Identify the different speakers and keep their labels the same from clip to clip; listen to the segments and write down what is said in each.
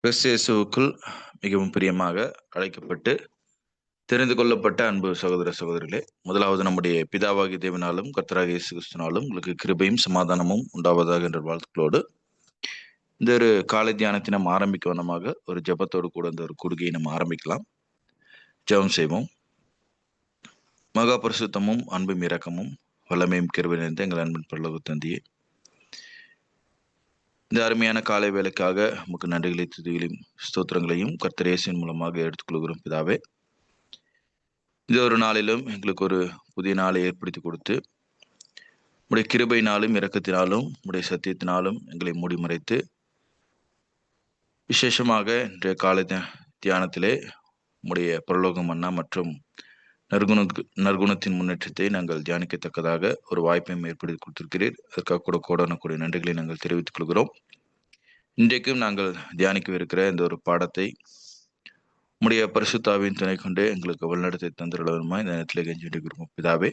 Speaker 1: கிறிஸ்து இயேசுவுக்குள் மிகவும் பிரியமாக அழைக்கப்பட்டு தெரிந்து கொள்ளப்பட்ட அன்பு சகோதர சகோதரிகளே, முதலாவது நம்முடைய பிதாவாகிய தேவனாலும் கர்த்தராகிய இயேசு கிறிஸ்துவினாலும் உங்களுக்கு கிருபையும் சமாதானமும் உண்டாவதாக என்ற வாழ்த்துக்களோடு இந்த ஒரு காலை தியானத்தை நம்ம ஆரம்பிக்க வண்ணமாக ஒரு ஜெபத்தோடு கூட இந்த ஒரு கூடுகையை நம்ம ஆரம்பிக்கலாம். ஜெபம் செய்வோம். மகா பரிசுத்தமும் அன்பும் இரக்கமும் வல்லமையும் கிருபை நிறைந்த எங்கள் அன்பின் பரலோக தந்தையே, இந்த அருமையான காலை வேலைக்காக உமக்கு நன்றிகளை துதிகளையும் ஸ்தோத்திரங்களையும் கர்த்தர் இயேசுவின் மூலமாக எடுத்துக்கொள்கிறோம் பிதாவே. இந்த ஒரு நாளிலும் எங்களுக்கு ஒரு புதிய நாளை ஏற்படுத்தி கொடுத்து உடைய கிருபையினாலும் இரக்கத்தினாலும் உடைய சத்தியத்தினாலும் எங்களை மூடி மறைத்து விசேஷமாக இன்றைய காலை தியானத்திலே உடைய பரலோக மன்னா மற்றும் நற்குணத்தின் முன்னேற்றத்தை நாங்கள் தியானிக்கத்தக்கதாக ஒரு வாய்ப்பையும் ஏற்படுத்தி கொடுத்திருக்கிறீர். அதற்காக கூட கோடானக்கூடிய நன்றிகளை நாங்கள் தெரிவித்துக் கொள்கிறோம். இன்றைக்கும் நாங்கள் தியானிக்கவிருக்கிற இந்த ஒரு பாடத்தை உடைய பரிசுத்தாவின் துணை கொண்டு எங்களுக்கு வழிநடத்தை தந்திரமா இந்த நேரத்தில் கெஞ்சி விடுகிறோம் பிதாவே.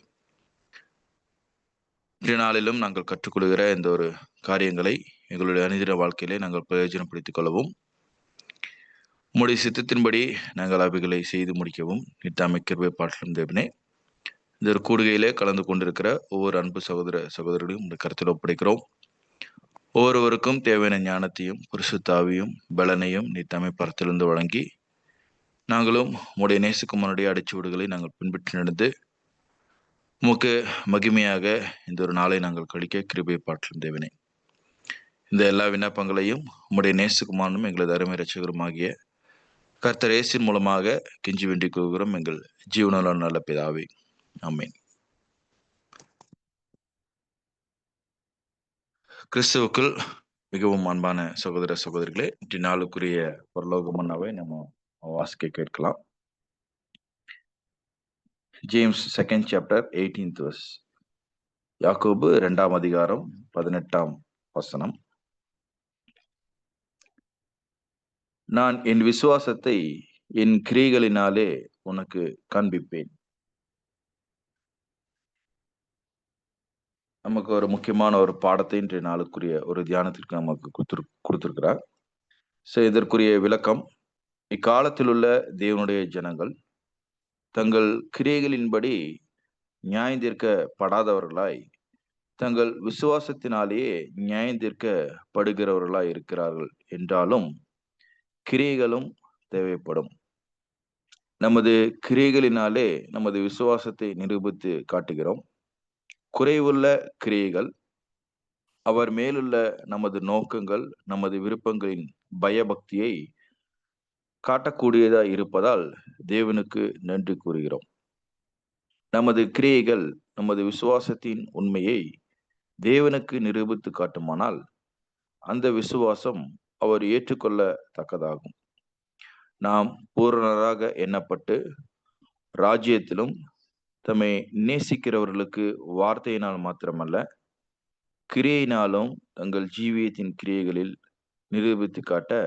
Speaker 1: இன்றைய நாளிலும் நாங்கள் கற்றுக்கொள்கிற இந்த ஒரு காரியங்களை எங்களுடைய அனுதின வாழ்க்கையிலே நாங்கள் பிரயோஜனப்படுத்திக் கொள்ளவும், உம்முடைய சித்தத்தின்படி நாங்கள் அவைகளை செய்து முடிக்கவும் நித்தாமை கிருபை பாட்டிலும் தேவனே. இந்த ஒரு கூடுகையிலே கலந்து கொண்டிருக்கிற ஒவ்வொரு அன்பு சகோதர சகோதரர்களையும் உடைய கருத்தில் ஒப்படைக்கிறோம். ஒவ்வொருவருக்கும் தேவையான ஞானத்தையும் பரிசுத்தாவியும் பலனையும் நித்தாமை பரத்திலிருந்து வழங்கி நாங்களும் உம்முடைய நேசுக்குமாரனுடைய அடிச்சுவடுகளை நாங்கள் பின்பற்றி நடந்து உமக்கு மகிமையாக இந்த ஒரு நாளை நாங்கள் கழிக்க கிருபை பாட்டிலும் தேவனே. இந்த எல்லா விண்ணப்பங்களையும் உம்முடைய நேசுக்குமாரனும் எங்களது அருமை ரட்சகருமாகிய கர்த்தர் இயேசுவின் மூலமாக கெஞ்சி வேண்டிக் கொள்கிறோம் எங்கள் ஜீவனுள்ள நல்ல பிதாவே, ஆமென். கிறிஸ்துவுக்குள் மிகவும் அன்பான சகோதர சகோதரிகளே, இன்றைய நாளுக்குரிய பரலோக மன்னாவை நம்ம வாசிக்க கேட்கலாம். James 2nd chapter 18th verse. யாக்கோபு 2ஆம் அதிகாரம் 18ஆம் வசனம். நான் என் விசுவாசத்தை என் கிரியைகளினாலே உனக்கு காண்பிப்பேன். நமக்கு ஒரு முக்கியமான ஒரு பாடத்தை இன்றைய நாளுக்குரிய ஒரு தியானத்திற்கு நமக்கு கொடுத்திருக்கிறார். இதற்குரிய விளக்கம், இக்காலத்தில் உள்ள தேவனுடைய ஜனங்கள் தங்கள் கிரியைகளின்படி நியாயந்தீர்க்கப்படாதவர்களாய் தங்கள் விசுவாசத்தினாலேயே நியாயந்தீர்க்கப்படுகிறவர்களாய் இருக்கிறார்கள் என்றாலும் கிரியைகளும் தேவைப்படும். நமது கிரியைகளினாலே நமது விசுவாசத்தை நிரூபித்து காட்டுகிறோம். குறைவுள்ள கிரியைகள், அவர் மேலுள்ள நமது நோக்கங்கள், நமது விருப்பங்களின் பயபக்தியை காட்டக்கூடியதாய் இருப்பதால் தேவனுக்கு நன்றி கூறுகிறோம். நமது கிரியைகள் நமது விசுவாசத்தின் உண்மையை தேவனுக்கு நிரூபித்து காட்டுமானால் அந்த விசுவாசம் அவர் ஏற்றுக்கொள்ளத்தக்கதாகும். நாம் பூரணராக எண்ணப்பட்டு ராஜ்யத்திலும் தம்மை நேசிக்கிறவர்களுக்கு வார்த்தையினால் மாத்திரமல்ல கிரியையினாலும் தங்கள் ஜீவியத்தின் கிரியைகளில் நிரூபித்து காட்ட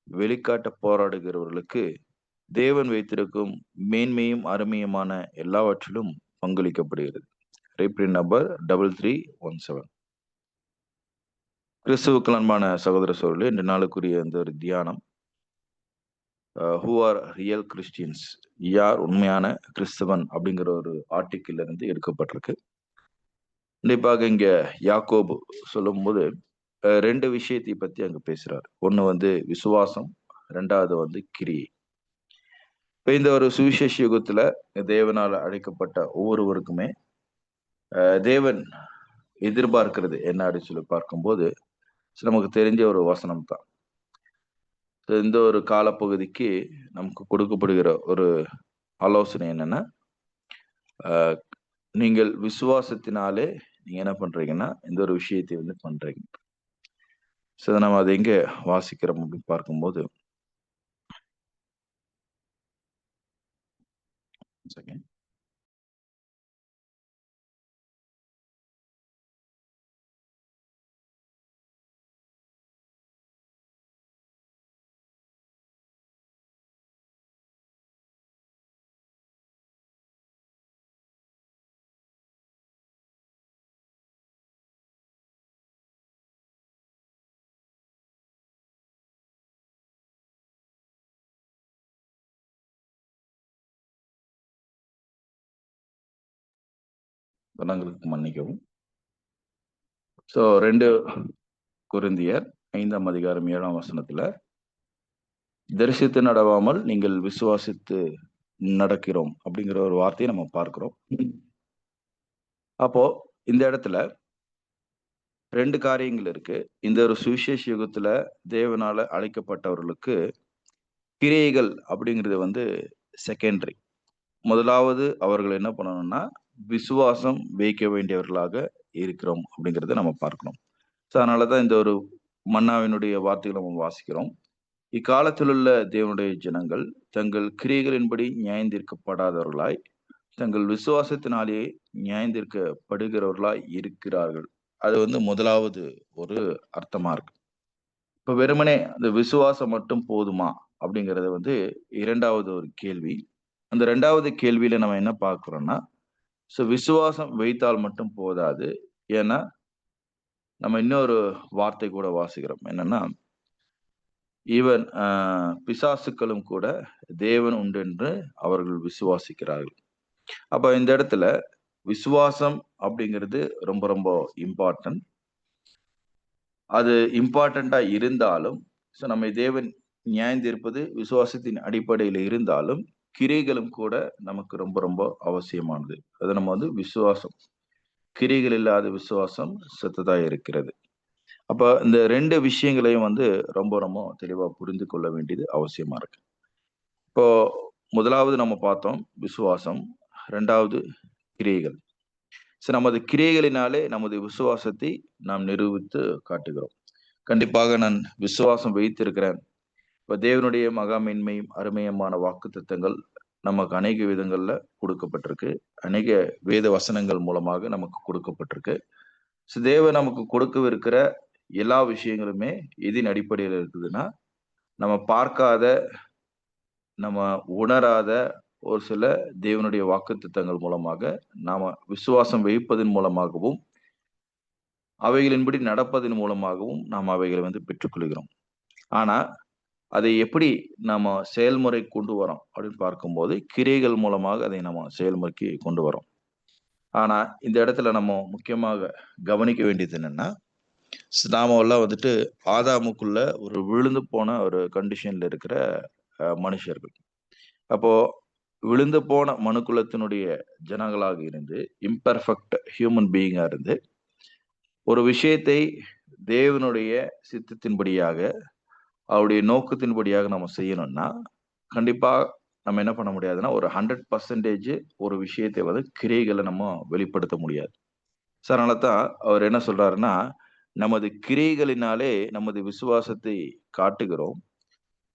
Speaker 1: வெளிக்காட்ட போராடுகிறவர்களுக்கு தேவன் வைத்திருக்கும் மேன்மையும் அருமையுமான எல்லாவற்றிலும் பங்களிக்கப்படுகிறது. Reprint number 3317. கிறிஸ்துவுக்கு அன்பான சகோதர சகோதரர்களே, இந்த நாளுக்குரிய இந்த ஒரு தியானம், ஹூ ஆர் ரியல் கிறிஸ்டியன்ஸ், யார் உண்மையான கிறிஸ்தவன் அப்படிங்கிற ஒரு ஆர்டிக்கிள் இருந்து எடுக்கப்பட்டிருக்கு. கண்டிப்பாக இங்க யாக்கோபு சொல்லும்போது 2 விஷயத்தை பத்தி அங்க பேசுறாரு. ஒண்ணு விசுவாசம், 2வது கிரியை. இப்ப இந்த ஒரு சுவிசேஷ யுகத்துல தேவனால் அழைக்கப்பட்ட ஒவ்வொருவருக்குமே தேவன் எதிர்பார்க்கிறது என்ன அப்படின்னு சொல்லி பார்க்கும்போது நமக்கு தெரிஞ்ச ஒரு வசனம் தான். இந்த ஒரு காலப்பகுதிக்கு நமக்கு கொடுக்கப்படுகிற ஒரு ஆலோசனை என்னன்னா, நீங்கள் விசுவாசத்தினாலே நீங்க என்ன பண்றீங்கன்னா இந்த ஒரு விஷயத்தை பண்றீங்க. நம்ம அதை எங்க வாசிக்கிறோம் அப்படின்னு பார்க்கும்போது, second. வண்ணங்களுக்கு மன்னிக்கவும். ஸோ 2 கொரிந்தியர் 5ஆம் அதிகாரம் 7ஆம் வசனத்துல, தரிசித்து நடவாமல் நீங்கள் விசுவாசித்து நடக்கிறோம் அப்படிங்கிற ஒரு வார்த்தையை நம்ம பார்க்கிறோம். அப்போ இந்த இடத்துல 2 காரியங்கள் இருக்கு. இந்த ஒரு சுவிசேஷ யுகத்துல தேவனால அழைக்கப்பட்டவர்களுக்கு கிரியைகள் அப்படிங்கிறது வந்து செகண்டரி. முதலாவது அவர்கள் என்ன பண்ணணும்னா, விசுவாசம் வைக்க வேண்டியவர்களாக இருக்கிறோம் அப்படிங்கிறத நம்ம பார்க்கணும். ஸோ அதனால தான் இந்த ஒரு மன்னாவினுடைய வார்த்தைகளை நம்ம வாசிக்கிறோம். இக்காலத்தில் உள்ள தேவனுடைய ஜனங்கள் தங்கள் கிரியைகளின்படி நியாயந்தீர்க்கப்படாதவர்களாய், தங்கள் விசுவாசத்தினாலேயே நியாயந்தீர்க்கப்படுகிறவர்களாய் இருக்கிறார்கள். அது வந்து முதலாவது ஒரு அர்த்தமா இருக்கு. இப்ப வெறுமனே அந்த விசுவாசம் மட்டும் போதுமா அப்படிங்கிறது வந்து 2வது ஒரு கேள்வி. அந்த 2வது கேள்வியில நம்ம என்ன பார்க்கிறோம்னா, ஸோ விசுவாசம் வைத்தால் மட்டும் போதாது. ஏன்னா, நம்ம இன்னொரு வார்த்தை கூட வாசிக்கிறோம். என்னன்னா, ஈவன் பிசாசுக்களும் கூட தேவன் உண்டென்று அவர்கள் விசுவாசிக்கிறார்கள். அப்ப இந்த இடத்துல விசுவாசம் அப்படிங்கிறது ரொம்ப ரொம்ப இம்பார்ட்டன்ட். அது இம்பார்ட்டன்ட்டா இருந்தாலும், ஸோ நம்மை தேவன் நியாயந்தீர்ப்பது விசுவாசத்தின் அடிப்படையில இருந்தாலும், கிரியைகளும் கூட நமக்கு ரொம்ப ரொம்ப அவசியமானது. அது நம்ம வந்து விசுவாசம். கிரியைகள் இல்லாத விசுவாசம் செத்ததா இருக்கிறது. அப்ப இந்த 2 விஷயங்களையும் வந்து ரொம்ப ரொம்ப தெளிவா புரிந்து கொள்ள வேண்டியது அவசியமா இருக்கு. இப்போ முதலாவது நம்ம பார்த்தோம் விசுவாசம். 2வது கிரியைகள். ஸோ நமது கிரியைகளினாலே நமது விசுவாசத்தை நாம் நிரூபித்து காட்டுகிறோம். கண்டிப்பாக நான் விசுவாசம் வைத்திருக்கிறேன். இப்ப தேவனுடைய மகா மேன்மையும் அருமையுமான வாக்குத்தத்தங்கள் நமக்கு அநேக விதங்கள்ல கொடுக்கப்பட்டிருக்கு. அநேக வேத வசனங்கள் மூலமாக நமக்கு கொடுக்கப்பட்டிருக்கு. ஸோ தேவன் நமக்கு கொடுக்கவிருக்கிற எல்லா விஷயங்களுமே எதின் அடிப்படையில இருக்குதுன்னா, நம்ம பார்க்காத, நம்ம உணராத ஒரு சில தேவனுடைய வாக்குத்தத்தங்கள் மூலமாக நாம விசுவாசம் வைப்பதன் மூலமாகவும், அவைகளின்படி நடப்பதன் மூலமாகவும் நாம் அவைகளை வந்து பெற்றுக்கொள்கிறோம். ஆனா, அதை எப்படி நாம செயல்முறை கொண்டு வரோம் அப்படின்னு பார்க்கும்போது, கிரியைகள் மூலமாக அதை நம்ம செயல்முறைக்கு கொண்டு வரோம். ஆனா, இந்த இடத்துல நம்ம முக்கியமாக கவனிக்க வேண்டியது என்னன்னா, நாம எல்லாம் வந்துட்டு ஆதாமுக்குள்ள ஒரு விழுந்து போன ஒரு கண்டிஷன்ல இருக்கிற மனுஷர்கள். அப்போ விழுந்து போன மனுக்குலத்தினுடைய ஜனங்களாக இருந்து, இம்பெர்ஃபெக்ட் ஹியூமன் பீயிங்கா இருந்து, ஒரு விஷயத்தை தேவனுடைய சித்தத்தின்படியாக, அவருடைய நோக்கத்தின்படியாக நம்ம செய்யணும்னா, கண்டிப்பா நம்ம என்ன பண்ண முடியாதுன்னா, ஒரு 100% ஒரு விஷயத்தை வந்து கிரியைகள நம்ம வெளிப்படுத்த முடியாது. ஸோ அதனால தான் அவர் என்ன சொல்றாருன்னா, நமது கிரியைகளினாலே நமது விசுவாசத்தை காட்டுகிறோம்.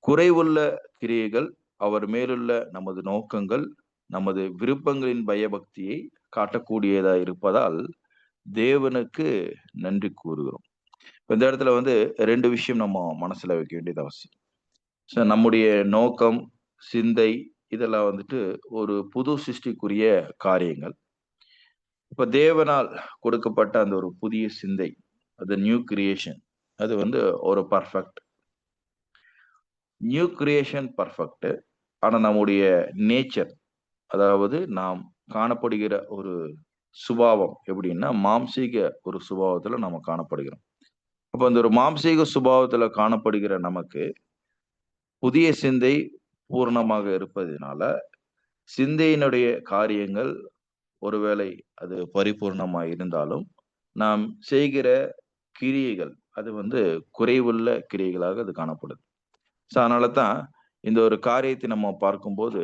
Speaker 1: குறைவுள்ள கிரியைகள், அவர் மேலுள்ள நமது நோக்கங்கள், நமது விருப்பங்களின் பயபக்தியை காட்டக்கூடியதா இருப்பதால், தேவனுக்கு நன்றி கூறுகிறோம். இந்த இடத்துல வந்து 2 விஷயம் நம்ம மனசுல வைக்க வேண்டியது அவசியம். ஸோ நம்முடைய நோக்கம், சிந்தை இதெல்லாம் வந்துட்டு ஒரு புது சிருஷ்டிக்குரிய காரியங்கள். இப்ப தேவனால் கொடுக்கப்பட்ட அந்த ஒரு புதிய சிந்தை, அது நியூ கிரியேஷன். அது வந்து ஒரு பெர்ஃபெக்ட். New creation perfect. ஆனா நம்முடைய நேச்சர், அதாவது நாம் காணப்படுகிற ஒரு சுபாவம் எப்படின்னா, மாம்சீக ஒரு சுபாவத்துல நாம காணப்படுகிறோம். அப்ப அந்த ஒரு மாம்சீக சுபாவத்துல காணப்படுகிற நமக்கு, புதிய சிந்தை பூரணமாக இருப்பதினால, சிந்தையினுடைய காரியங்கள் ஒருவேளை அது பரிபூர்ணமா இருந்தாலும், நாம் செய்கிற கிரியைகள், அது வந்து குறைவுள்ள கிரியைகளாக அது காணப்படுது. ஸோ அதனால தான் இந்த ஒரு காரியத்தை நம்ம பார்க்கும்போது,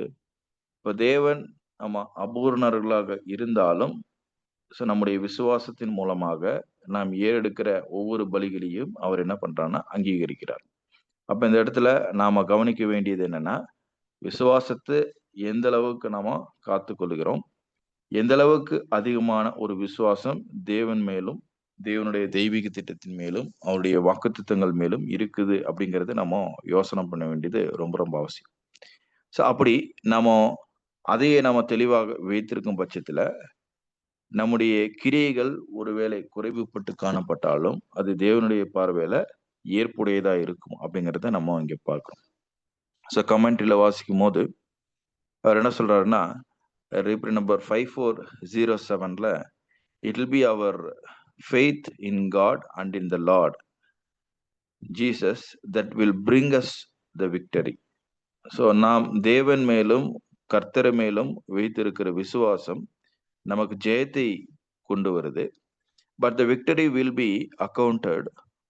Speaker 1: இப்ப தேவன் நம்ம அபூரணர்களாக இருந்தாலும், ஸோ நம்முடைய விசுவாசத்தின் மூலமாக நாம் ஏறெடுக்கிற ஒவ்வொரு பலிகளையும் அவர் என்ன பண்றார்ன்னா, அங்கீகரிக்கிறார். அப்ப இந்த இடத்துல நாம கவனிக்க வேண்டியது என்னன்னா, விசுவாசத்த எந்த அளவுக்கு நாம காத்துக்கொள்கிறோம், எந்த அளவுக்கு அதிகமான ஒரு விசுவாசம் தேவன் மேலும், தேவனுடைய தெய்வீக திட்டத்தின் மேலும், அவருடைய வாக்குத்தத்தங்கள் மேலும் இருக்குது அப்படிங்கிறத நம்ம யோசனை பண்ண வேண்டியது ரொம்ப ரொம்ப அவசியம். ஸோ அப்படி நாம அதையே நாம தெளிவாக வைத்திருக்கும் பட்சத்துல, நம்முடைய கிரியைகள் ஒருவேளை குறைவுபட்டு காணப்பட்டாலும், அது தேவனுடைய பார்வையில ஏற்புடையதா இருக்கும் அப்படிங்கிறத நம்ம இங்க பார்க்கிறோம். ஸோ கமெண்ட்ரில வாசிக்கும்போது, அவர் என்ன சொல்றாருன்னா, ரீப்ரிண்ட் நம்பர் 5407ல It will be our faith in God and in the Lord Jesus that will bring us the victory. So நாம் தேவன் மேலும் கர்த்தர் மேலும் வைத்திருக்கிற விசுவாசம் நமக்கு ஜெயத்தை கொண்டு வருது. But the victory will be accounted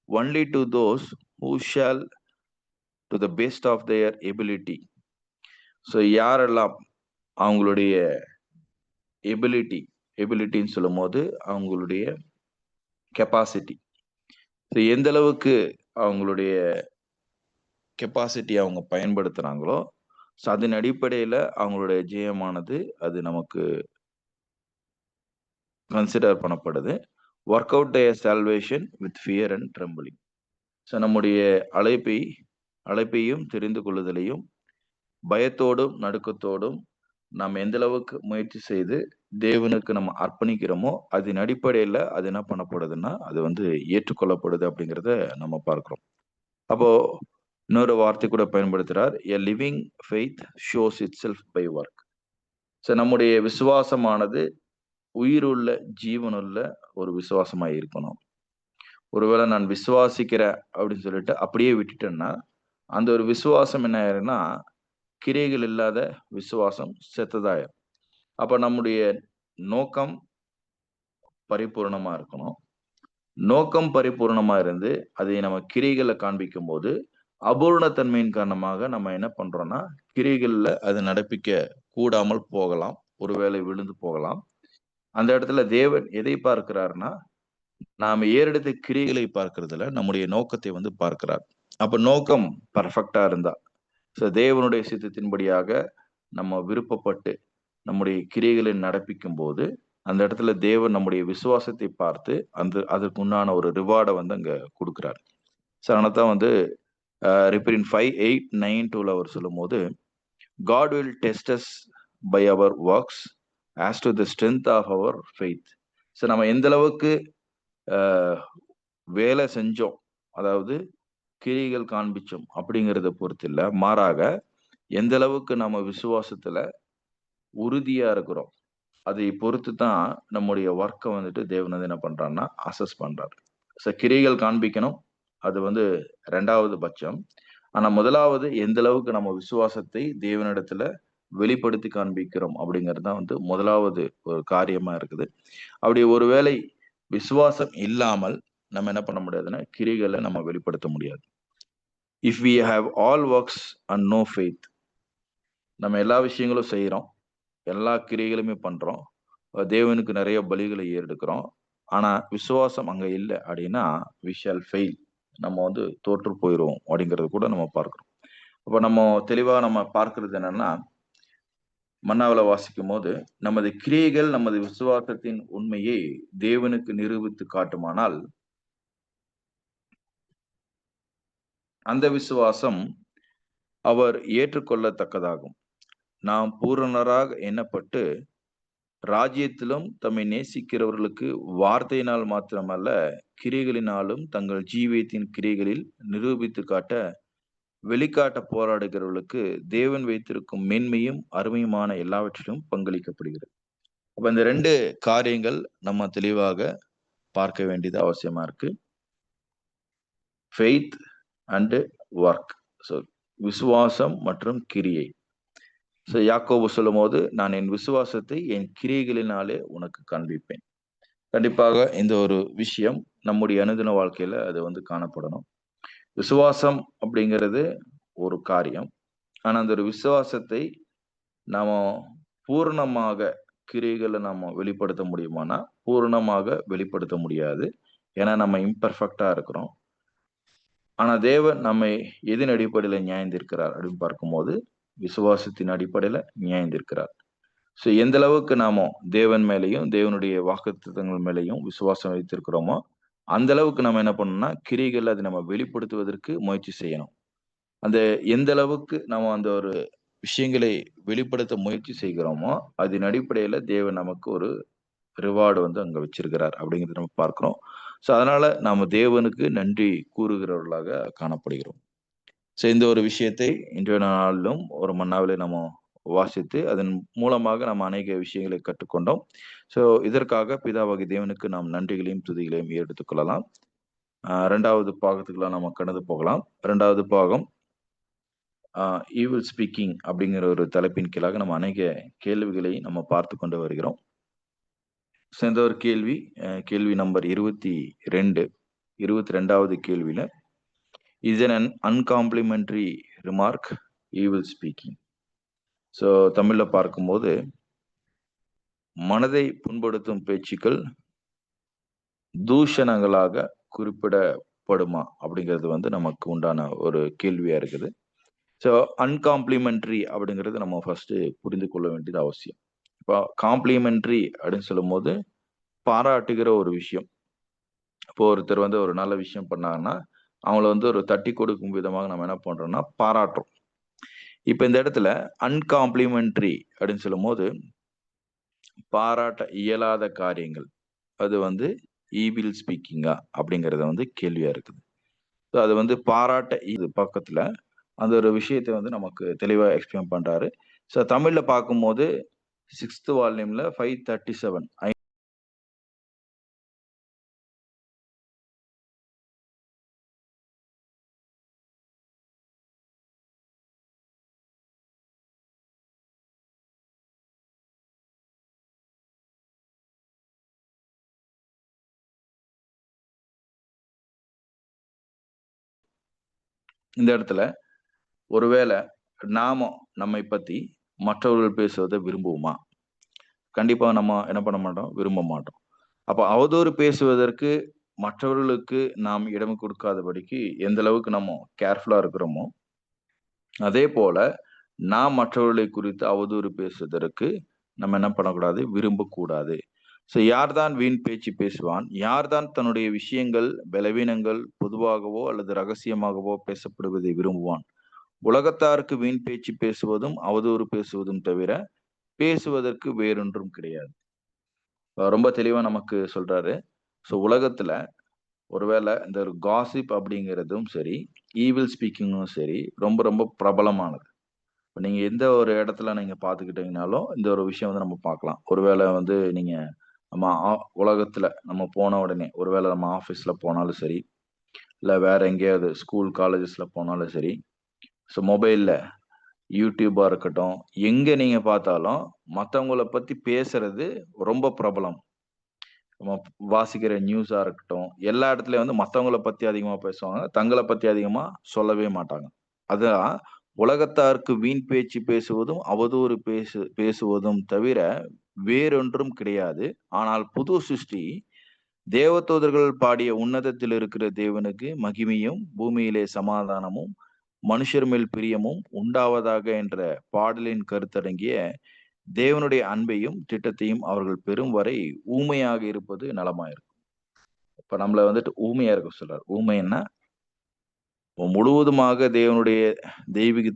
Speaker 1: only to those who shall do the best of their ability. So யாரெல்லாம் அவங்களுடைய எபிலிட்டின்னு சொல்லும் போது அவங்களுடைய கெப்பாசிட்டி, ஸோ எந்த அளவுக்கு அவங்களுடைய கெப்பாசிட்டி அவங்க பயன்படுத்துகிறாங்களோ, ஸோ அதன் அடிப்படையில் அவங்களுடைய ஜெயமானது அது நமக்கு கன்சிடர் பண்ணப்படுது. Work out the salvation with fear and trembling. So நம்முடைய அழைப்பையும் தெரிந்து கொள்ளுதலையும் பயத்தோடும் நடுக்கத்தோடும் நாம் எந்த அளவுக்கு முயற்சி செய்து தேவனுக்கு நம்ம அர்ப்பணிக்கிறோமோ அதன் அடிப்படையில் அது என்ன பண்ணப்படுதுன்னா அது வந்து ஏற்றுக்கொள்ளப்படுது அப்படிங்கிறத நம்ம பார்க்கிறோம். அப்போ இன்னொரு வார்த்தை கூட பயன்படுத்துறார், a living faith shows itself by work. So நம்முடைய விசுவாசமானது உயிருள்ள ஜீவனுள்ள ஒரு விசுவாசமா இருக்கணும். ஒருவேளை நான் விசுவாசிக்கிறேன் அப்படின்னு சொல்லிட்டு அப்படியே விட்டுட்டேன்னா அந்த ஒரு விசுவாசம் என்ன ஆயிருன்னா கிரைகள் இல்லாத விசுவாசம் செத்ததாயிரும். அப்ப நம்முடைய நோக்கம் பரிபூர்ணமா இருக்கணும். நோக்கம் பரிபூர்ணமா இருந்து அதை நம்ம கிரைகளை காண்பிக்கும் போது அபூர்ணத்தன்மையின் காரணமாக நம்ம என்ன பண்றோம்னா கிரைகள்ல அது நடப்பிக்க கூடாமல் போகலாம், ஒருவேளை விழுந்து போகலாம். அந்த இடத்துல தேவன் எதை பார்க்கிறார்னா நாம ஏறெடுத்த கிரைகளை பார்க்கறதுல நம்முடைய நோக்கத்தை வந்து பார்க்கிறார். அப்ப நோக்கம் பர்ஃபெக்டா இருந்தா, ஸோ தேவனுடைய சித்தத்தின்படியாக நம்ம விருப்பப்பட்டு நம்முடைய கிரைகளை நடப்பிக்கும் போது அந்த இடத்துல தேவன் நம்முடைய விசுவாசத்தை பார்த்து அதற்கு உண்டான ஒரு ரிவார்டை வந்து அங்க கொடுக்குறாரு. ஸோ அதனால தான் வந்து ரிப்பரின் 5:8-9 அவர் சொல்லும் போது God will test us by our works as to the strength of our faith. So நம்ம எந்த அளவுக்கு வேலை செஞ்சோம், அதாவது கிரிகள் காண்பிச்சோம் அப்படிங்கிறத பொறுத்து இல்லை, மாறாக எந்த அளவுக்கு நம்ம விசுவாசத்துல உறுதியா இருக்கிறோம் அதை பொறுத்து தான் நம்முடைய ஒர்க்கை வந்துட்டு தேவன் வந்து என்ன பண்றாருன்னா அசஸ் பண்றாரு. ஸோ கிரிகள் காண்பிக்கணும், அது வந்து 2வது பட்சம். ஆனா முதலாவது எந்த அளவுக்கு நம்ம விசுவாசத்தை தேவனிடத்துல வெளிப்படுத்தி காண்பிக்கிறோம் அப்படிங்கிறது தான் வந்து முதலாவது ஒரு காரியமா இருக்குது. அப்படி ஒருவேளை விசுவாசம் இல்லாமல் நம்ம என்ன பண்ண முடியாதுன்னா கிரிகளை நம்ம வெளிப்படுத்த முடியாது. If we have all works and no faith, நம்ம எல்லா விஷயங்களும் செய்யறோம், எல்லா கிரிகளுமே பண்றோம், தேவனுக்கு நிறைய பலிகளை ஏறெடுக்கிறோம், ஆனா விசுவாசம் அங்க இல்லை அப்படின்னா வி ஷால் ஃபெயில், நம்ம வந்து தோற்று போயிடுவோம் அப்படிங்கிறது கூட நம்ம பார்க்கிறோம். அப்போ நம்ம தெளிவாக நம்ம பார்க்கறது என்னன்னா மன்னாவில் வாசிக்கும் போது நமது கிரியைகள் நமது விசுவாசத்தின் உண்மையை தேவனுக்கு நிரூபித்து காட்டுமானால் அந்த விசுவாசம் அவர் ஏற்றுக்கொள்ளத்தக்கதாகும். நாம் பூரணராக எண்ணப்பட்டு ராஜ்யத்திலும் தம்மை நேசிக்கிறவர்களுக்கு வார்த்தையினால் மாத்திரமல்ல கிரிகளினாலும் தங்கள் ஜீவியத்தின் கிரிகளில் நிரூபித்து காட்ட வெளிக்காட்ட போராடுகிறவர்களுக்கு தேவன் வைத்திருக்கும் மேன்மையும் அருமையுமான எல்லாவற்றிலும் பங்களிக்கப்படுகிறது. அப்ப இந்த 2 காரியங்கள் நம்ம தெளிவாக பார்க்க வேண்டியது அவசியமா இருக்கு. Faith and work. ஸோ விசுவாசம் மற்றும் கிரியை. ஸோ யாக்கோபு சொல்லும் போது நான் என் விசுவாசத்தை என் கிரியைகளினாலே உனக்கு காண்பிப்பேன். கண்டிப்பாக இந்த ஒரு விஷயம் நம்முடைய அனுதின வாழ்க்கையில அது வந்து காணப்படணும். விசுவாசம் அப்படிங்கிறது ஒரு காரியம், ஆனா அந்த ஒரு விசுவாசத்தை நாம பூர்ணமாக கிரியைகளை நாம வெளிப்படுத்த முடியுமானா பூர்ணமாக வெளிப்படுத்த முடியாது. ஏன்னா நம்ம இம்பர்ஃபெக்டா இருக்கிறோம். ஆனா தேவன் நம்மை எதன் அடிப்படையில நியாயந்திருக்கிறார் அப்படின்னு பார்க்கும்போது விசுவாசத்தின் அடிப்படையில நியாயந்திருக்கிறார். ஸோ எந்த அளவுக்கு நாம தேவன் மேலையும் தேவனுடைய வாக்குத்தத்தங்கள் மேலையும் விசுவாசம் வைத்திருக்கிறோமோ அந்த அளவுக்கு நம்ம என்ன பண்ணணும்னா கிரிகள் அதை நம்ம வெளிப்படுத்துவதற்கு முயற்சி செய்யணும். அந்த எந்த அளவுக்கு நம்ம அந்த ஒரு விஷயங்களை வெளிப்படுத்த முயற்சி செய்கிறோமோ அதன் அடிப்படையில தேவன் நமக்கு ஒரு ரிவார்டு வந்து அங்க வச்சிருக்கிறார் அப்படிங்கிறத நம்ம பார்க்கிறோம். ஸோ அதனால நாம தேவனுக்கு நன்றி கூறுகிறவர்களாக காணப்படுகிறோம். ஸோ இந்த ஒரு விஷயத்தை இன்றைய நாளிலும் ஒரு மன்னாவிலே நம்ம வாசித்து அதன் மூலமாக நம்ம அநேக விஷயங்களை கற்றுக்கொண்டோம். ஸோ இதற்காக பிதாவாகிய தேவனுக்கு நாம் நன்றிகளையும் துதிகளையும் எடுத்துக்கொள்ளலாம். 2வது பாகத்துக்குலாம் நம்ம கடந்து போகலாம். 2வது பாகம் ஈவில் ஸ்பீக்கிங் அப்படிங்கிற ஒரு தலைப்பின் கீழாக நம்ம அநேக கேள்விகளை நம்ம பார்த்து கொண்டு வருகிறோம். ஸோ இந்த ஒரு கேள்வி நம்பர் 22வது கேள்வியில is an uncomplimentary remark evil speaking. So தமிழ்ல பார்க்கும்போது மனதை புண்படுத்தும் பேச்சுக்கள் தூஷணங்களாக குறிப்பிடப்படுமா அப்படிங்கிறது வந்து நமக்கு உண்டான ஒரு கேள்வியா இருக்குது. ஸோ அன்காம்ப்ளிமெண்டரி அப்படிங்கிறது நம்ம ஃபர்ஸ்ட் புரிந்து கொள்ள வேண்டியது அவசியம். இப்போ காம்ப்ளிமெண்டரி அப்படின்னு சொல்லும்போது பாராட்டுகிற ஒரு விஷயம். இப்போ ஒருத்தர் வந்து ஒரு நல்ல விஷயம் பண்ணாங்கன்னா அவங்கள வந்து ஒரு தட்டி கொடுக்கும் விதமாக நம்ம என்ன பண்றோம்னா பாராட்டுறோம். இப்போ இந்த இடத்துல அன்காம்ப்ளிமெண்டரி அப்படின்னு சொல்லும்போது பாராட்ட இயலாத காரியங்கள் அது வந்து ஈவில் ஸ்பீக்கிங்கா அப்படிங்கிறத வந்து கேள்வியா இருக்குது. ஸோ அது வந்து பாராட்ட இது பக்கத்துல அந்த ஒரு விஷயத்தை வந்து நமக்கு தெளிவா எக்ஸ்பிளைன் பண்றாரு. ஸோ தமிழ்ல பார்க்கும்போது 6th வால்யூம்ல 537 இந்த இடத்துல ஒருவேளை நாம நம்மை பத்தி மற்றவர்கள் பேசுவதை விரும்புவோமா? கண்டிப்பா நம்ம என்ன பண்ண மாட்டோம், விரும்ப மாட்டோம். அப்ப அவதூறு பேசுவதற்கு மற்றவர்களுக்கு நாம் இடம் கொடுக்காதபடிக்கு எந்த அளவுக்கு நம்ம கேர்ஃபுல்லா இருக்கிறோமோ, அதே போல நாம் மற்றவர்களை குறித்து அவதூறு பேசுவதற்கு நம்ம என்ன பண்ணக்கூடாது, விரும்பக்கூடாது. ஸோ யார்தான் வீண் பேச்சு பேசுவான்? யார்தான் தன்னுடைய விஷயங்கள், பலவீனங்கள் பொதுவாகவோ அல்லது ரகசியமாகவோ பேசப்படுவதை விரும்புவான்? உலகத்தாருக்கு வீண் பேச்சு பேசுவதும், அவதூறு பேசுவதும் தவிர, பேசுவதற்கு வேறொன்றும் கிடையாது. ரொம்ப தெளிவா நமக்கு சொல்றாரு. ஸோ உலகத்துல ஒருவேளை இந்த ஒரு காசிப் அப்படிங்கிறதும் சரி, ஈவில் ஸ்பீக்கிங்கும் சரி, ரொம்ப ரொம்ப பிரபலமானது. இப்ப நீங்க எந்த ஒரு இடத்துல நீங்க பார்த்துக்கிட்டீங்கனாலும், இந்த ஒரு விஷயம் வந்து நம்ம பார்க்கலாம். ஒருவேளை வந்து நீங்க நம்ம உலகத்துல நம்ம போன உடனே, ஒருவேளை நம்ம ஆஃபீஸ்ல போனாலும் சரி, இல்ல வேற எங்கேயாவது ஸ்கூல், காலேஜஸ்ல போனாலும் சரி, ஸோ மொபைல்ல யூடியூபா இருக்கட்டும், எங்க நீங்க பார்த்தாலும் மத்தவங்கள பத்தி பேசுறது ரொம்ப பிரபலம். நம்ம வாசிக்கிற நியூஸா இருக்கட்டும், எல்லா இடத்துலயும் வந்து மத்தவங்கள பத்தி அதிகமா பேசுவாங்க. தங்கள பத்தி அதிகமா சொல்லவே மாட்டாங்க. அதான் உலகத்தாருக்கு வீண் பேச்சு பேசுவதும், அவதூறு பேசுவதும் தவிர வேறொன்றும் கிடையாது. ஆனால் புது சிருஷ்டி தேவதூதர்கள் பாடிய உன்னதத்தில் இருக்கிற தேவனுக்கு மகிமையும், பூமியிலே சமாதானமும், மனுஷர் மேல் பிரியமும் உண்டாவதாக என்ற பாடலின் கருத்தடங்கிய தேவனுடைய அன்பையும், திட்டத்தையும் அவர்கள் பெறும் வரை ஊமையாக இருப்பது நலமாயிருக்கும். இப்ப நம்மள வந்துட்டு ஊமையா இருக்க சொல்றாரு. ஊமைன்னா முழுவதுமாக தேவனுடைய தெய்வீக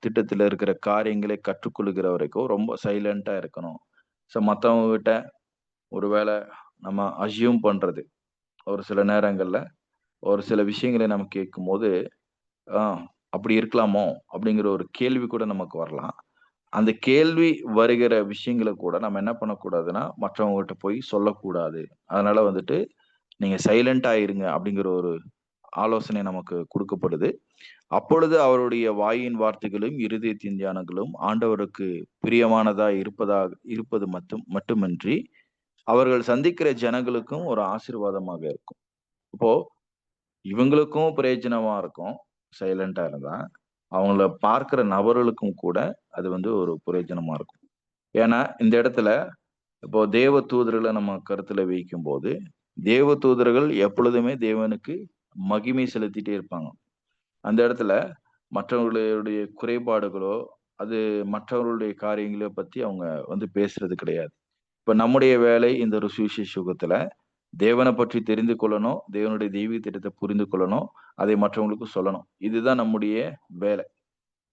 Speaker 1: திட்டத்துல இருக்கிற காரியங்களை கற்றுக்கொள்ளுகிற வரைக்கும் ரொம்ப சைலண்டா இருக்கணும். ஸோ மத்தவங்க கிட்ட ஒருவேளை நம்ம அஸ்யூம் பண்றது. ஒரு சில நேரங்கள்ல ஒரு சில விஷயங்களை நம்ம கேட்கும்போது, "ஆ அப்படி இருக்கலாமோ?" அப்படிங்கிற ஒரு கேள்வி கூட நமக்கு வரலாம். அந்த கேள்வி வருகிற விஷயங்கள கூட நம்ம என்ன பண்ணக்கூடாதுன்னா, மற்றவங்ககிட்ட போய் சொல்லக்கூடாது. அதனால வந்துட்டு, "நீங்க சைலன்ட்டா இருங்க" அப்படிங்கிற ஒரு ஆலோசனை நமக்கு குடுக்கப்படுது. அப்பொழுது அவருடைய வாயின் வார்த்தைகளும், இருதயத்தின் தியானங்களும் ஆண்டவருக்கு பிரியமானதா இருப்பது மட்டுமின்றி, அவர்கள் சந்திக்கிற ஜனங்களுக்கும் ஒரு ஆசீர்வாதமாக இருக்கும். இப்போ இவங்களுக்கும் பிரயோஜனமா இருக்கும். சைலன்ட்டா இருந்தா. அவங்கள பார்க்கிற நபர்களுக்கும் கூட அது வந்து ஒரு பிரயோஜனமா இருக்கும். ஏன்னா, இந்த இடத்துல இப்போ தேவ தூதர்கள நம்ம கருத்துல வைக்கும்போது, தேவ தூதர்கள் எப்பொழுதுமே தேவனுக்கு மகிமை செலுத்திட்டே இருப்பாங்க. அந்த இடத்துல மற்றவர்களுடைய குறைபாடுகளோ, அது மற்றவர்களுடைய காரியங்கள பத்தி அவங்க வந்து பேசுறது கிடையாது. இப்ப நம்முடைய வேலை இந்த ஒரு சுவிசேஷ யுகத்துல தேவன பற்றி தெரிந்து கொள்ளணும். தேவனுடைய தெய்வீக திட்டத்த புரிந்து கொள்ளணும். அதை மற்றவங்களுக்கு சொல்லணும். இதுதான் நம்முடைய வேலை.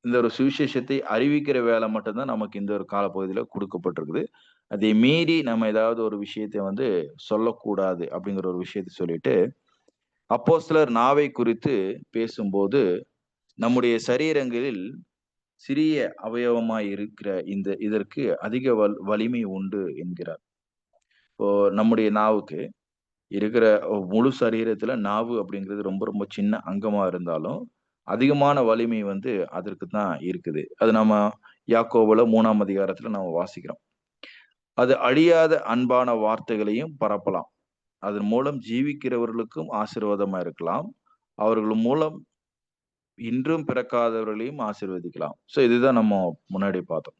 Speaker 1: இந்த ஒரு சுவிசேஷத்தை அறிவிக்கிற வேலை மட்டும் தான் நமக்கு இந்த ஒரு காலப்பகுதியில குடுக்கப்பட்டிருக்குது. அதை மீறி நம்ம ஏதாவது ஒரு விஷயத்த வந்து சொல்லக்கூடாது அப்படிங்கிற ஒரு விஷயத்த சொல்லிட்டு, அப்போஸ்தலர் நாவை குறித்து பேசும்போது, நம்முடைய சரீரங்களில் சிறிய அவயவமாய் இருக்கிற இதற்கு அதிக வலிமை உண்டு என்கிறார். இப்போ நம்முடைய நாவுக்கு இருக்கிற முழு சரீரத்துல நாவு அப்படிங்கிறது ரொம்ப ரொம்ப சின்ன அங்கமா இருந்தாலும், அதிகமான வலிமை வந்து அதற்கு தான் இருக்குது. அது நம்ம யாக்கோபுல 3ஆம் அதிகாரத்துல நம்ம வாசிக்கிறோம். அது அழியாத அன்பான வார்த்தைகளையும் பரப்பலாம். அதன் மூலம் ஜீவிக்கிறவர்களுக்கும் ஆசீர்வாதமா இருக்கலாம். அவர்கள் மூலம் இன்றும் பிறக்காதவர்களையும் ஆசீர்வதிக்கலாம். இதுதான் நம்ம முன்னாடி பார்த்தோம்.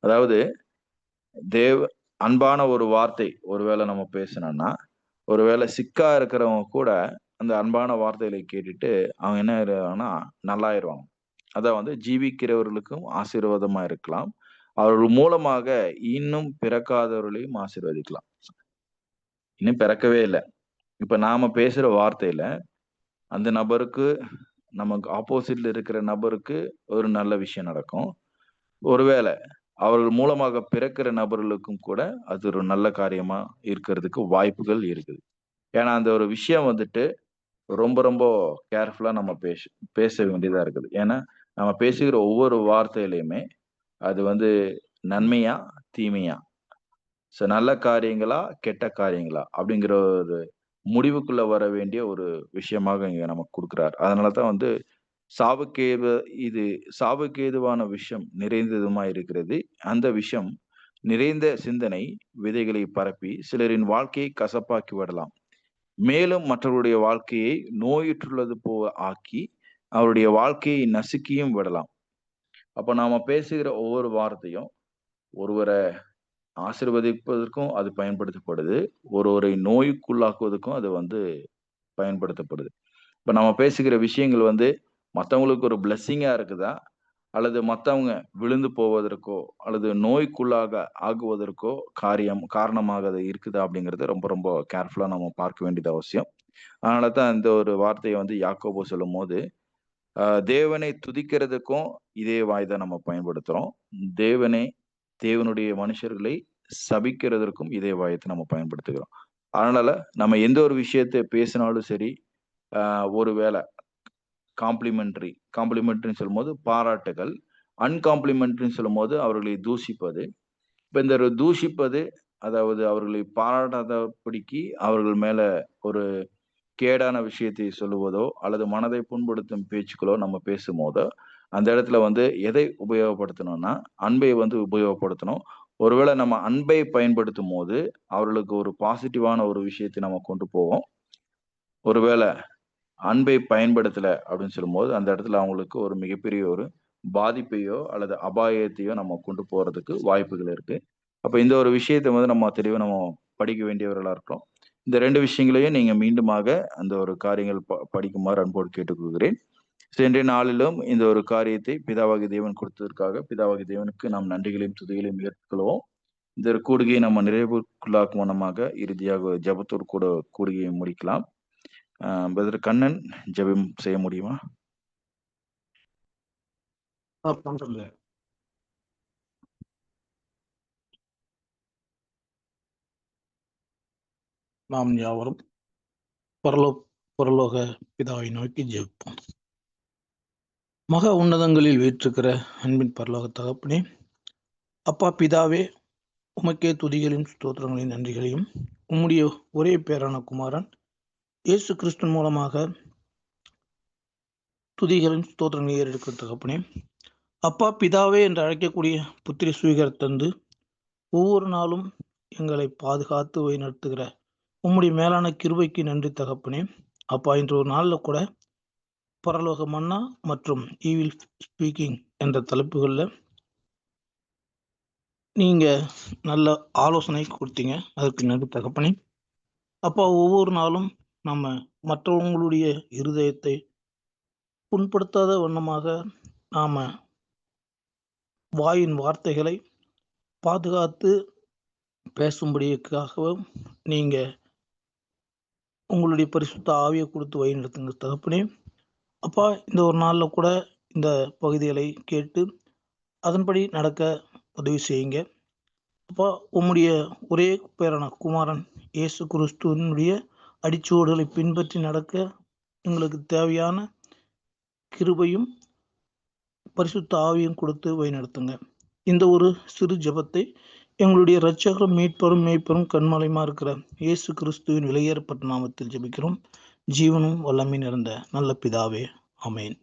Speaker 1: அதாவது தேவ அன்பான ஒரு வார்த்தை ஒருவேளை நம்ம பேசினோம்னா, ஒருவேளை சிக்கா இருக்கிறவங்க கூட அந்த அன்பான வார்த்தைகளை கேட்டுட்டு அவங்க என்ன ஆயிருவாங்கன்னா நல்லாயிருவாங்க. அதான் வந்து ஜீவிக்கிறவர்களுக்கும் ஆசீர்வாதமா இருக்கலாம். அவர்கள் மூலமாக இன்னும் பிறக்காதவர்களையும் ஆசீர்வதிக்கலாம். இன்னும் பிறக்கவே இல்ல. இப்ப நாம பேசுற வார்த்தையில அந்த நபருக்கு நமக்கு ஆப்போசிட்ல இருக்கிற நபருக்கு ஒரு நல்ல விஷயம் நடக்கும். ஒருவேளை அவர்கள் மூலமாக பிறக்கிற நபர்களுக்கும் கூட அது ஒரு நல்ல காரியமா இருக்கிறதுக்கு வாய்ப்புகள் இருக்குது. ஏன்னா, அந்த ஒரு விஷயம் வந்துட்டு ரொம்ப ரொம்ப கேர்ஃபுல்லா நம்ம பேச வேண்டியதா இருக்குது. ஏன்னா, நம்ம பேசுகிற ஒவ்வொரு வார்த்தையிலயுமே அது வந்து நன்மையா? தீமையா? நல்ல காரியங்களா? கெட்ட காரியங்களா? அப்படிங்கிற ஒரு முடிவுக்குள்ள வர வேண்டிய ஒரு விஷயமாக இங்க நமக்கு குடுக்குறார். அதனால தான் வந்து சாவுக்கேது இது சாவுக்கேதுவான விஷம் நிறைந்ததுமாய் இருக்கிறது. அந்த விஷம் நிறைந்த சிந்தனை விதைகளை பரப்பி சிலரின் வாழ்க்கையை கசப்பாக்கி விடலாம். மேலும் மற்றவருடைய வாழ்க்கையை நோயுற்றுள்ளது போல ஆக்கி, அவருடைய வாழ்க்கையை நசுக்கியும் விடலாம். அப்ப நாம பேசுகிற ஒவ்வொரு வார்த்தையும் ஒருவர ஆசீர்வதிப்பதற்கும் அது பயன்படுத்தப்படுது. ஒருவரை நோய்க்குள்ளாக்குவதற்கும் அது வந்து பயன்படுத்தப்படுது. இப்ப நம்ம பேசுகிற விஷயங்கள் வந்து மத்தவங்களுக்கு ஒரு பிளெஸ்ஸிங்கா இருக்குதா? அல்லது மத்தவங்க விழுந்து போவதற்கோ, அல்லது நோய்க்குள்ளாக ஆகுவதற்கோ காரணமாக அது இருக்குதா? அப்படிங்கிறத ரொம்ப ரொம்ப கேர்ஃபுல்லா நம்ம பார்க்க வேண்டியது அவசியம். அதனால தான் இந்த ஒரு வார்த்தைய வந்து யாக்கோபு சொல்லும்போது, அ தேவனை துதிக்கிறதுக்கும் இதே வாய் தான் நம்ம பயன்படுத்துறோம். தேவனை தேவனுடைய மனுஷர்களை சபிக்கிறதற்கும் இதே வாயத்த நம்ம பயன்படுத்துகிறோம். அதனால நம்ம எந்த ஒரு விஷயத்த பேசினாலும் சரி, அ ஒரு வேள காம்ப்ளிமென்டரின்னு சொல்லும்போது பாராட்டுகள். அன்காம்ப்ளிமென்டரின்னு சொல்லும்போது அவர்களை தூஷிப்பது. இப்ப இந்த தூஷிப்பது, அதாவது அவர்களை பாராட்டாதபடிக்கு அவர்கள் மேல ஒரு கேடான விஷயத்தை சொல்லுவதோ, அல்லது மனதை புண்படுத்தும் பேச்சுக்களோ நம்ம பேசும்போதோ, அந்த இடத்துல வந்து எதை உபயோகப்படுத்தணும்னா, அன்பை வந்து உபயோகப்படுத்தணும். ஒருவேளை நம்ம அன்பை பயன்படுத்தும்போது, அவர்களுக்கு ஒரு பாசிட்டிவான ஒரு விஷயத்தை நம்ம கொண்டு போவோம். ஒருவேள அன்பை பயன்படுத்தல அப்படின்னு சொல்லும்போது, அந்த இடத்துல அவங்களுக்கு ஒரு மிகப்பெரிய ஒரு பாதிப்பையோ, அல்லது அபாயத்தையோ நம்ம கொண்டு போறதுக்கு வாய்ப்புகள் இருக்கு. அப்ப இந்த ஒரு விஷயத்த வந்து நம்ம தெளிவா நம்ம படிக்க வேண்டியவர்களா இருக்கிறோம். இந்த 2 விஷயங்களையும் நீங்க மீண்டுமாக அந்த ஒரு காரியங்கள் படிக்குமாறு அன்போடு கேட்டுக்கொள்கிறேன். இன்றைய நாளிலும் இந்த ஒரு காரியத்தை பிதாவாகிய தேவன் கொடுத்ததற்காக பிதாவாகிய தேவனுக்கு நாம் நன்றிகளையும், துதிகளையும் ஏற்றுக்கொள்வோம். இந்த ஒரு கூடுகையை நம்ம நிறைவுக்குள்ளாக்கும் வண்ணமாக இறுதியாக ஜெபத்தோடு கூட கூடுகையை முடிக்கலாம். பிரதர் கண்ணன் ஜெபம் செய்ய முடியுமா?
Speaker 2: பண்றேங்க. நாம் யாவரும் பரலோக பிதாவை நோக்கி ஜெபிப்போம். மகா உன்னதங்களில் வீற்றிருக்கிற அன்பின் பரலோக தகப்பனே, அப்பா பிதாவே, உமக்கே துதிகளையும் ஸ்தோத்திரங்களையும் நன்றிகளையும் உம்முடைய ஒரே பேரான குமாரன் இயேசு கிறிஸ்து மூலமாக துதிகளையும் ஸ்தோத்திரங்களையும் ஏறெடுக்கிற தகப்பனே, அப்பா பிதாவே என்று அழைக்கக்கூடிய புத்திரி சுவீகர தந்து ஒவ்வொரு நாளும் எங்களை பாதுகாத்து வழிநடத்துகிற உம்முடைய மேலான கிருபைக்கு நன்றி தகப்பனே. அப்பா இன்று ஒரு நாளில் கூட பரலோக மன்னா மற்றும் ஈவில் ஸ்பீக்கிங் என்ற தலைப்புகளில் நீங்கள் நல்ல ஆலோசனை கொடுத்தீங்க. அதற்கு நன்றி தகப்பனே. அப்பா ஒவ்வொரு நாளும் நம்ம மற்றவங்களுடைய இருதயத்தை புண்படுத்தாத வண்ணமாக நாம் வாயின் வார்த்தைகளை பாதுகாத்து பேசும்படிக்காகவும் நீங்கள் உங்களுடைய பரிசுத்த ஆவியை கொடுத்து வழி நடத்துங்க தகப்பனே. அப்பா இந்த ஒரு நாளில் கூட இந்த பகுதிகளை கேட்டு அதன்படி நடக்க உதவி செய்யுங்க. அப்பா உம்முடைய ஒரே பேரான குமாரன் இயேசு கிறிஸ்துவனுடைய அடிச்சுவடுகளை பின்பற்றி நடக்க எங்களுக்கு தேவையான கிருபையும் பரிசுத்த ஆவியும் கொடுத்து வழிநடத்துங்க. இந்த ஒரு சிறு ஜெபத்தை எங்களுடைய இரட்சகரும் மீட்பரும் மேய்ப்பரும் கண்மலையுமா இருக்கிற இயேசு கிறிஸ்துவின் விலையேறப்பட்ட நாமத்தில் ஜெபிக்கிறோம். ஜீவனும் வல்லமை நிறைந்த நல்ல பிதாவே, ஆமென்.